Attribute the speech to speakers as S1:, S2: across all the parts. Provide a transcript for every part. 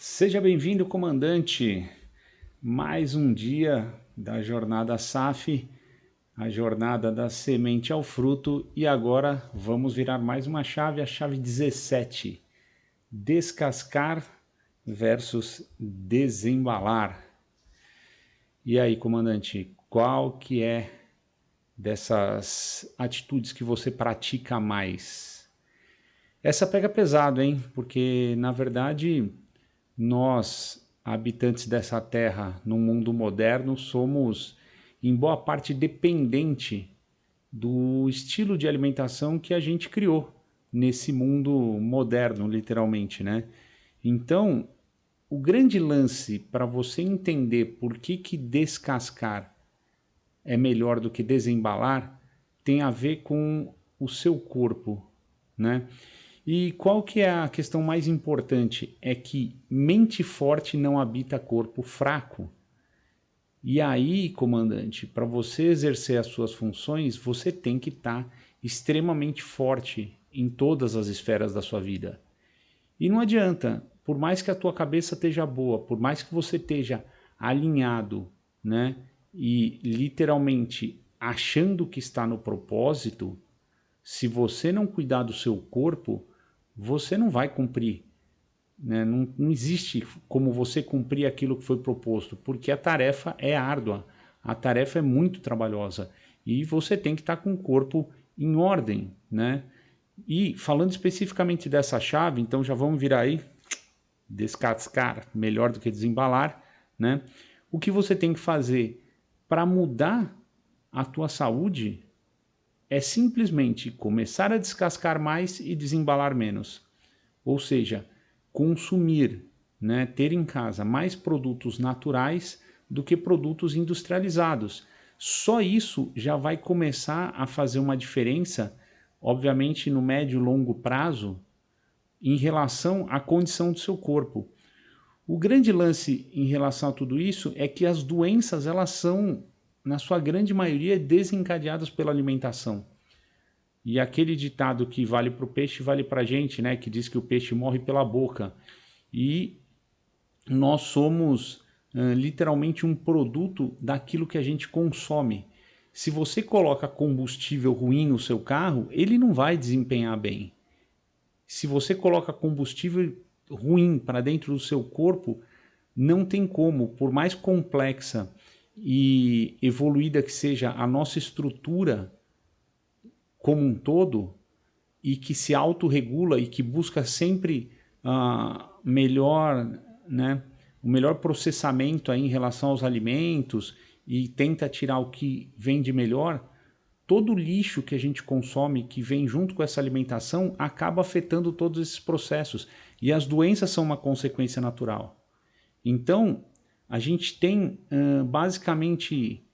S1: Seja bem-vindo, comandante. Mais um dia da jornada SAF, a jornada da semente ao fruto, e agora vamos virar mais uma chave, a chave 17. Descascar versus desembalar. E aí, comandante, qual que é dessas atitudes que você pratica mais? Essa pega pesado, hein? Porque, na verdade, nós, habitantes dessa terra, no mundo moderno, somos, em boa parte, dependente do estilo de alimentação que a gente criou nesse mundo moderno, literalmente, né? Então, o grande lance para você entender por que descascar é melhor do que desembalar tem a ver com o seu corpo, né? E qual que é a questão mais importante? É que mente forte não habita corpo fraco. E aí, comandante, para você exercer as suas funções, você tem que estar extremamente forte em todas as esferas da sua vida. E não adianta, por mais que a tua cabeça esteja boa, por mais que você esteja alinhado, né, e literalmente achando que está no propósito, se você não cuidar do seu corpo, você não vai cumprir, né? Não existe como você cumprir aquilo que foi proposto, porque a tarefa é árdua, a tarefa é muito trabalhosa e você tem que estar com o corpo em ordem, né? E falando especificamente dessa chave, então já vamos virar aí, descascar melhor do que desembalar, né? O que você tem que fazer para mudar a tua saúde é simplesmente começar a descascar mais e desembalar menos. Ou seja, consumir, né, ter em casa mais produtos naturais do que produtos industrializados. Só isso já vai começar a fazer uma diferença, obviamente no médio e longo prazo, em relação à condição do seu corpo. O grande lance em relação a tudo isso é que as doenças, elas são, na sua grande maioria, desencadeadas pela alimentação. E aquele ditado que vale para o peixe, vale para a gente, né? Que diz que o peixe morre pela boca. E nós somos literalmente um produto daquilo que a gente consome. Se você coloca combustível ruim no seu carro, ele não vai desempenhar bem. Se você coloca combustível ruim para dentro do seu corpo, não tem como, por mais complexa e evoluída que seja a nossa estrutura como um todo, e que se autorregula e que busca sempre melhor, né, o melhor processamento aí em relação aos alimentos e tenta tirar o que vem de melhor, todo o lixo que a gente consome que vem junto com essa alimentação acaba afetando todos esses processos e as doenças são uma consequência natural. Então, a gente tem basicamente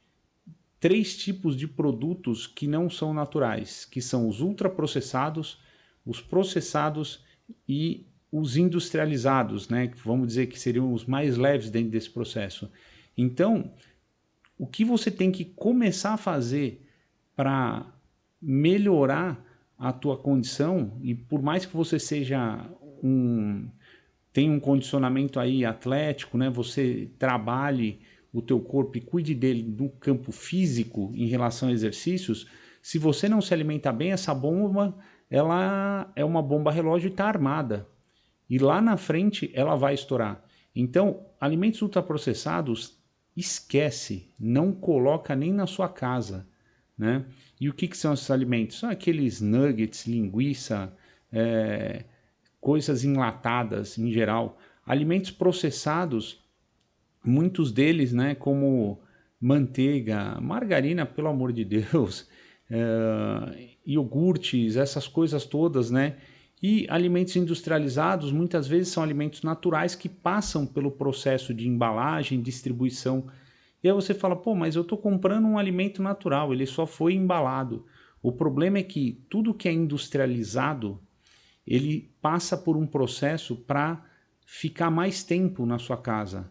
S1: três tipos de produtos que não são naturais, que são os ultraprocessados, os processados e os industrializados, né? Vamos dizer que seriam os mais leves dentro desse processo. Então, o que você tem que começar a fazer para melhorar a tua condição, e por mais que você seja tem um condicionamento aí atlético, né? Você trabalhe o teu corpo e cuide dele no campo físico em relação a exercícios, se você não se alimenta bem, essa bomba, ela é uma bomba relógio e está armada. E lá na frente ela vai estourar. Então, alimentos ultraprocessados, esquece, não coloca nem na sua casa, né? E o que são esses alimentos? São aqueles nuggets, linguiça, coisas enlatadas em geral. Alimentos processados, muitos deles, né, como manteiga, margarina, pelo amor de Deus, iogurtes, essas coisas todas, né? E alimentos industrializados, muitas vezes são alimentos naturais que passam pelo processo de embalagem, distribuição. E aí você fala, pô, mas eu estou comprando um alimento natural, ele só foi embalado. O problema é que tudo que é industrializado, ele passa por um processo para ficar mais tempo na sua casa,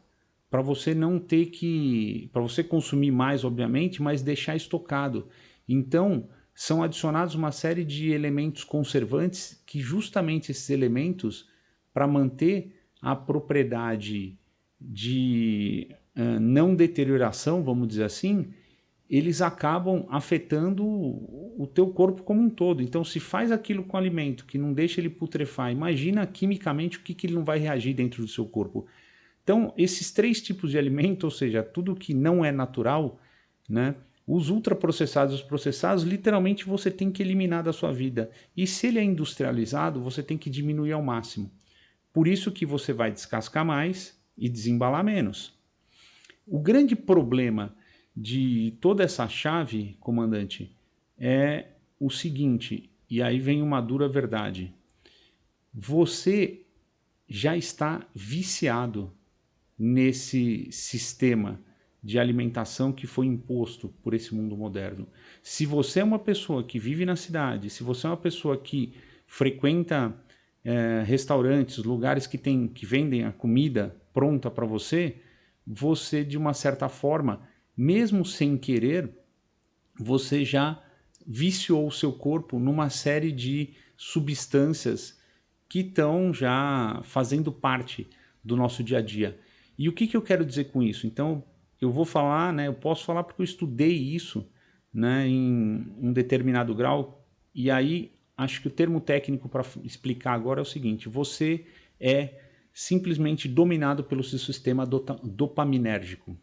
S1: para você não ter que, para você consumir mais, obviamente, mas deixar estocado. Então, são adicionados uma série de elementos conservantes que justamente esses elementos, para manter a propriedade de não deterioração, vamos dizer assim, eles acabam afetando o teu corpo como um todo. Então, se faz aquilo com alimento que não deixa ele putrefar, imagina quimicamente o que ele não vai reagir dentro do seu corpo. Então, esses 3 tipos de alimento, ou seja, tudo que não é natural, né? Os ultraprocessados e os processados, literalmente você tem que eliminar da sua vida. E se ele é industrializado, você tem que diminuir ao máximo. Por isso que você vai descascar mais e desembalar menos. O grande problema de toda essa chave, comandante, é o seguinte, e aí vem uma dura verdade. Você já está viciado nesse sistema de alimentação que foi imposto por esse mundo moderno. Se você é uma pessoa que vive na cidade, se você é uma pessoa que frequenta restaurantes, lugares que vendem a comida pronta para você, você, de uma certa forma, mesmo sem querer, você já viciou o seu corpo numa série de substâncias que estão já fazendo parte do nosso dia a dia. E o que eu quero dizer com isso? Então, eu vou falar, né, eu posso falar porque eu estudei isso, né, em um determinado grau, e aí acho que o termo técnico para explicar agora é o seguinte: você é simplesmente dominado pelo seu sistema dopaminérgico.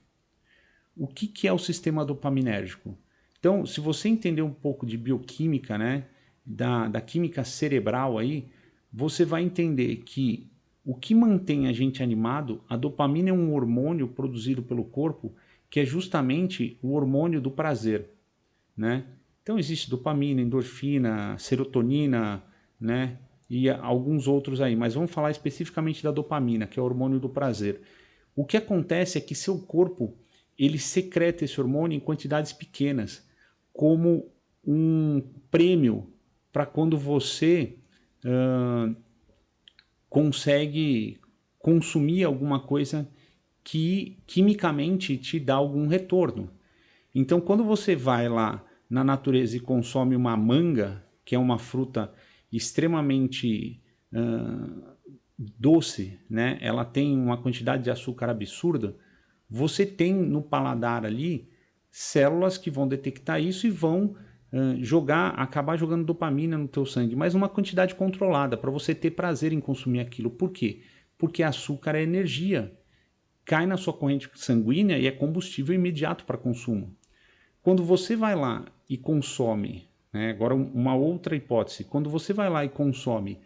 S1: O que é o sistema dopaminérgico? Então, se você entender um pouco de bioquímica, né, da química cerebral aí, você vai entender que o que mantém a gente animado, a dopamina é um hormônio produzido pelo corpo que é justamente o hormônio do prazer, né? Então existe dopamina, endorfina, serotonina, né? E alguns outros aí, mas vamos falar especificamente da dopamina, que é o hormônio do prazer. O que acontece é que seu corpo ele secreta esse hormônio em quantidades pequenas, como um prêmio para quando você consegue consumir alguma coisa que quimicamente te dá algum retorno. Então, quando você vai lá na natureza e consome uma manga, que é uma fruta extremamente doce, né? Ela tem uma quantidade de açúcar absurda, você tem no paladar ali células que vão detectar isso e vão acabar jogando dopamina no teu sangue, mas uma quantidade controlada, para você ter prazer em consumir aquilo. Por quê? Porque açúcar é energia, cai na sua corrente sanguínea e é combustível imediato para consumo. Quando você vai lá e consome, né, agora uma outra hipótese, quando você vai lá e consome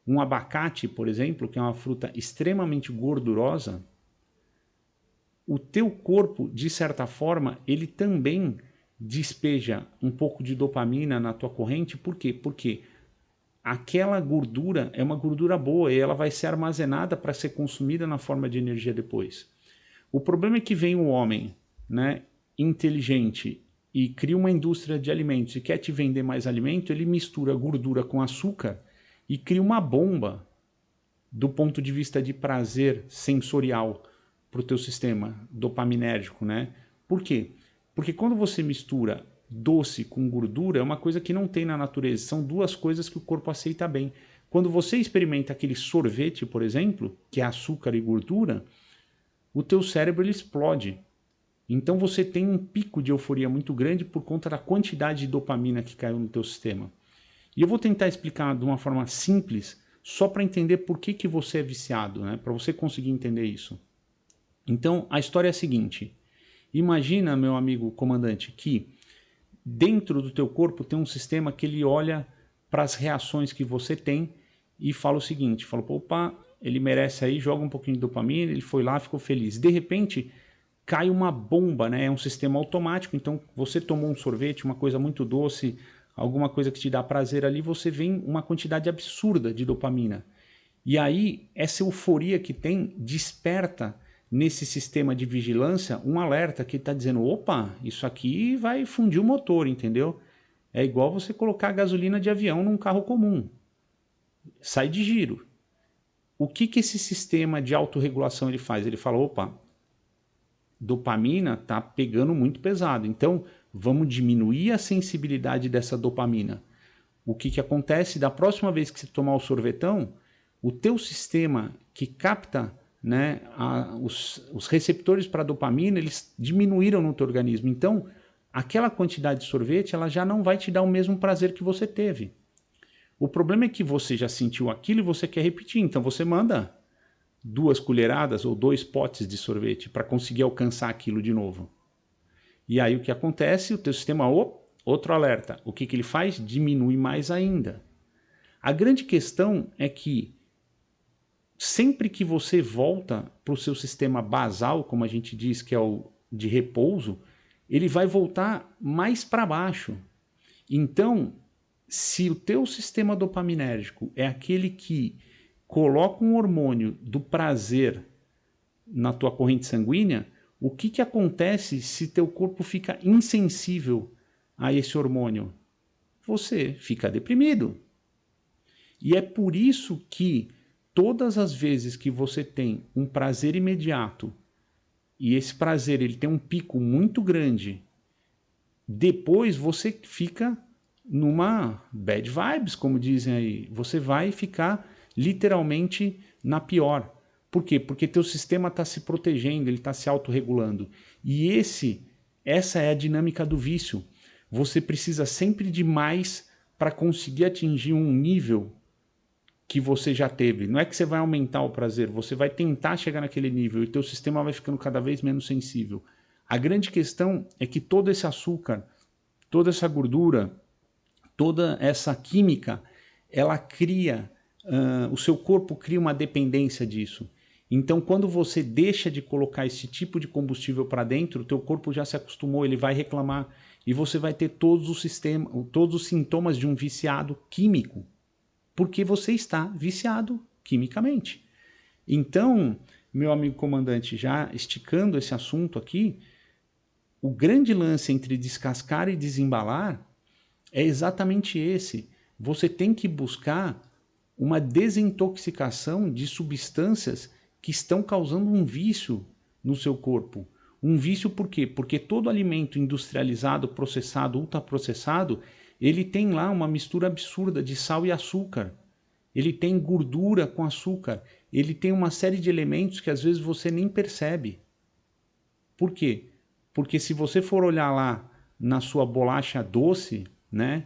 S1: um abacate, por exemplo, que é uma fruta extremamente gordurosa, o teu corpo, de certa forma, ele também despeja um pouco de dopamina na tua corrente. Por quê? Porque aquela gordura é uma gordura boa e ela vai ser armazenada para ser consumida na forma de energia depois. O problema é que vem um homem, né, inteligente e cria uma indústria de alimentos e quer te vender mais alimento, ele mistura gordura com açúcar e cria uma bomba do ponto de vista de prazer sensorial para o teu sistema dopaminérgico, né? Por quê? Porque quando você mistura doce com gordura, é uma coisa que não tem na natureza. São duas coisas que o corpo aceita bem. Quando você experimenta aquele sorvete, por exemplo, que é açúcar e gordura, o teu cérebro ele explode. Então você tem um pico de euforia muito grande por conta da quantidade de dopamina que caiu no teu sistema. E eu vou tentar explicar de uma forma simples, só para entender por que você é viciado, né? Para você conseguir entender isso. Então, a história é a seguinte. Imagina, meu amigo comandante, que dentro do teu corpo tem um sistema que ele olha para as reações que você tem e fala o seguinte, fala, opa, ele merece aí, joga um pouquinho de dopamina, ele foi lá, ficou feliz. De repente, cai uma bomba, né? É um sistema automático, então você tomou um sorvete, uma coisa muito doce, alguma coisa que te dá prazer ali, você vem uma quantidade absurda de dopamina. E aí, essa euforia que tem desperta nesse sistema de vigilância um alerta que está dizendo, opa, isso aqui vai fundir o motor, entendeu? É igual você colocar gasolina de avião num carro comum. Sai de giro. O que esse sistema de autorregulação ele faz? Ele fala, opa, dopamina está pegando muito pesado, então vamos diminuir a sensibilidade dessa dopamina. O que acontece? Da próxima vez que você tomar o sorvetão, o teu sistema que capta, né, os receptores para dopamina, eles diminuíram no teu organismo. Então, aquela quantidade de sorvete, ela já não vai te dar o mesmo prazer que você teve. O problema é que você já sentiu aquilo e você quer repetir. Então, você manda 2 colheradas ou 2 potes de sorvete para conseguir alcançar aquilo de novo. E aí o que acontece? O teu sistema, outro alerta. O que ele faz? Diminui mais ainda. A grande questão é que sempre que você volta para o seu sistema basal, como a gente diz que é o de repouso, ele vai voltar mais para baixo. Então, se o teu sistema dopaminérgico é aquele que coloca um hormônio do prazer na tua corrente sanguínea, o que acontece se teu corpo fica insensível a esse hormônio? Você fica deprimido. E é por isso que todas as vezes que você tem um prazer imediato e esse prazer ele tem um pico muito grande, depois você fica numa bad vibes, como dizem aí. Você vai ficar literalmente na pior. Por quê? Porque teu sistema está se protegendo, ele está se autorregulando. E essa é a dinâmica do vício. Você precisa sempre de mais para conseguir atingir um nível que você já teve. Não é que você vai aumentar o prazer, você vai tentar chegar naquele nível e teu sistema vai ficando cada vez menos sensível. A grande questão é que todo esse açúcar, toda essa gordura, toda essa química, ela cria, o seu corpo cria uma dependência disso. Então, quando você deixa de colocar esse tipo de combustível para dentro, o teu corpo já se acostumou, ele vai reclamar e você vai ter todos os sintomas de um viciado químico, porque você está viciado quimicamente. Então, meu amigo comandante, já esticando esse assunto aqui, o grande lance entre descascar e desembalar é exatamente esse. Você tem que buscar uma desintoxicação de substâncias que estão causando um vício no seu corpo. Um vício por quê? Porque todo alimento industrializado, processado, ultraprocessado, ele tem lá uma mistura absurda de sal e açúcar. Ele tem gordura com açúcar. Ele tem uma série de elementos que às vezes você nem percebe. Por quê? Porque se você for olhar lá na sua bolacha doce, né,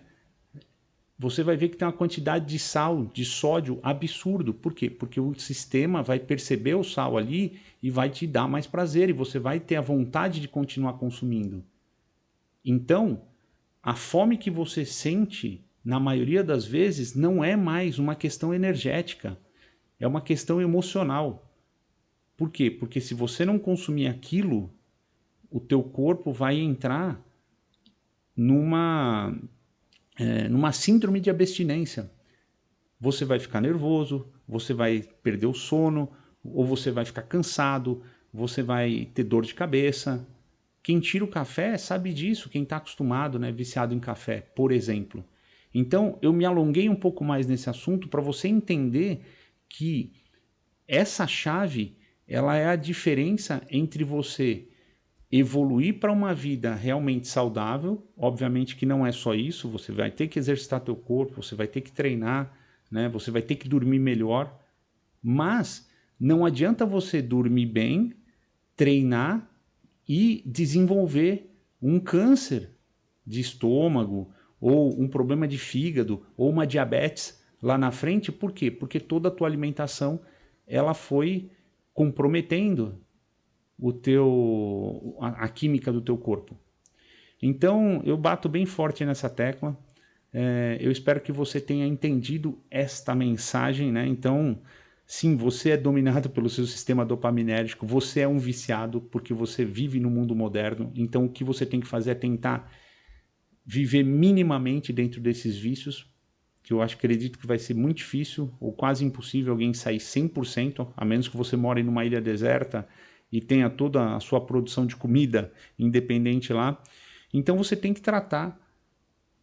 S1: você vai ver que tem uma quantidade de sal, de sódio absurdo. Por quê? Porque o sistema vai perceber o sal ali e vai te dar mais prazer e você vai ter a vontade de continuar consumindo. Então, a fome que você sente, na maioria das vezes, não é mais uma questão energética, é uma questão emocional. Por quê? Porque se você não consumir aquilo, o teu corpo vai entrar numa síndrome de abstinência. Você vai ficar nervoso, você vai perder o sono, ou você vai ficar cansado, você vai ter dor de cabeça. Quem tira o café sabe disso, quem está acostumado, né, viciado em café, por exemplo. Então, eu me alonguei um pouco mais nesse assunto para você entender que essa chave, ela é a diferença entre você evoluir para uma vida realmente saudável. Obviamente que não é só isso, você vai ter que exercitar teu corpo, você vai ter que treinar, né? Você vai ter que dormir melhor, mas não adianta você dormir bem, treinar e desenvolver um câncer de estômago ou um problema de fígado ou uma diabetes lá na frente. Por quê? Porque toda a tua alimentação ela foi comprometendo a química do teu corpo. Então, eu bato bem forte nessa tecla. Eu espero que você tenha entendido esta mensagem, né? Então, sim, você é dominado pelo seu sistema dopaminérgico, você é um viciado porque você vive no mundo moderno. Então, o que você tem que fazer é tentar viver minimamente dentro desses vícios, que eu acredito que vai ser muito difícil ou quase impossível alguém sair 100%, a menos que você more numa ilha deserta e tenha toda a sua produção de comida independente lá. Então você tem que tratar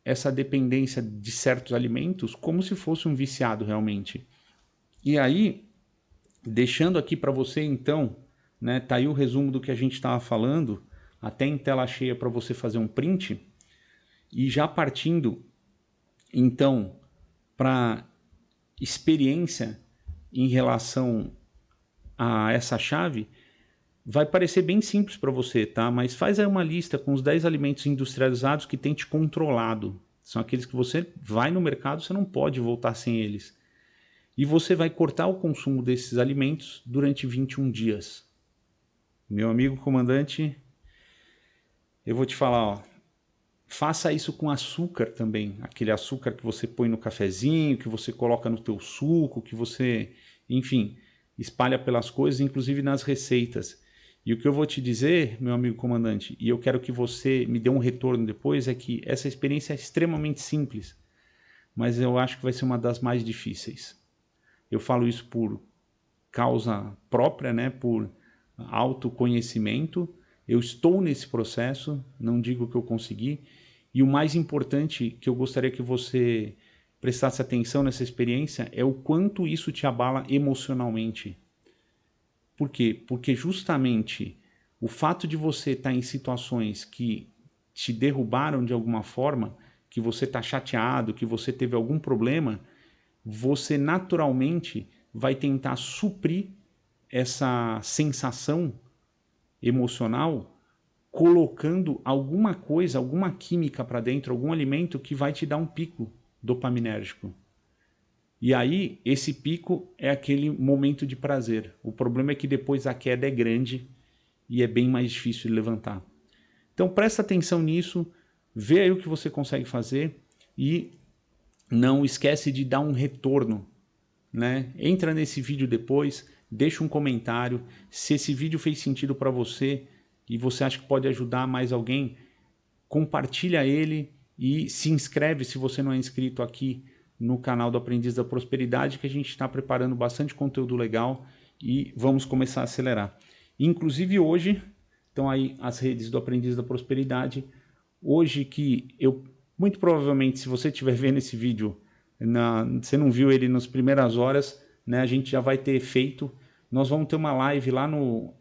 S1: essa dependência de certos alimentos como se fosse um viciado realmente. E aí, deixando aqui para você então, né, tá aí o resumo do que a gente estava falando, até em tela cheia para você fazer um print, e já partindo então para experiência em relação a essa chave vai parecer bem simples para você, tá? Mas faz aí uma lista com os 10 alimentos industrializados que tem te controlado. São aqueles que você vai no mercado, você não pode voltar sem eles. E você vai cortar o consumo desses alimentos durante 21 dias. Meu amigo comandante, eu vou te falar, ó, faça isso com açúcar também. Aquele açúcar que você põe no cafezinho, que você coloca no teu suco, que você, enfim, espalha pelas coisas, inclusive nas receitas. E o que eu vou te dizer, meu amigo comandante, e eu quero que você me dê um retorno depois, é que essa experiência é extremamente simples, mas eu acho que vai ser uma das mais difíceis. Eu falo isso por causa própria, né? Por autoconhecimento. Eu estou nesse processo, não digo que eu consegui. E o mais importante que eu gostaria que você prestasse atenção nessa experiência é o quanto isso te abala emocionalmente. Por quê? Porque justamente o fato de você estar em situações que te derrubaram de alguma forma, que você está chateado, que você teve algum problema, você naturalmente vai tentar suprir essa sensação emocional colocando alguma coisa, alguma química para dentro, algum alimento que vai te dar um pico dopaminérgico. E aí, esse pico é aquele momento de prazer. O problema é que depois a queda é grande e é bem mais difícil de levantar. Então, presta atenção nisso, vê aí o que você consegue fazer e não esquece de dar um retorno, né? Entra nesse vídeo depois, deixa um comentário. Se esse vídeo fez sentido para você e você acha que pode ajudar mais alguém, compartilha ele e se inscreve se você não é inscrito aqui no canal do Aprendiz da Prosperidade, que a gente está preparando bastante conteúdo legal e vamos começar a acelerar. Inclusive hoje, estão aí as redes do Aprendiz da Prosperidade. Hoje que eu, muito provavelmente, se você estiver vendo esse vídeo, você não viu ele nas primeiras horas, né, a gente já vai ter feito. Nós vamos ter uma live lá no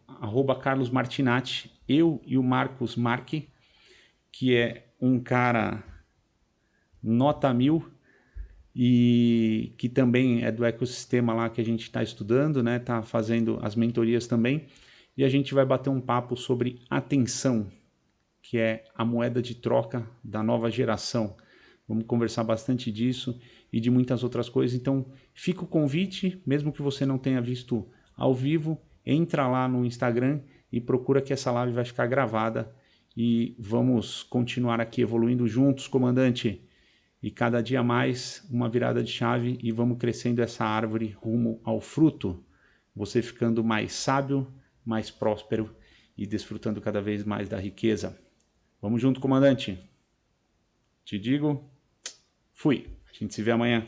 S1: @carlosmartinatti, eu e o Marcos Marque, que é um cara nota 1000 e que também é do ecossistema lá que a gente está estudando, né? Está fazendo as mentorias também. E a gente vai bater um papo sobre atenção, que é a moeda de troca da nova geração. Vamos conversar bastante disso e de muitas outras coisas. Então, fica o convite, mesmo que você não tenha visto ao vivo, entra lá no Instagram e procura que essa live vai ficar gravada. E vamos continuar aqui evoluindo juntos, comandante. E cada dia mais uma virada de chave e vamos crescendo essa árvore rumo ao fruto. Você ficando mais sábio, mais próspero e desfrutando cada vez mais da riqueza. Vamos junto, comandante. Te digo, fui. A gente se vê amanhã.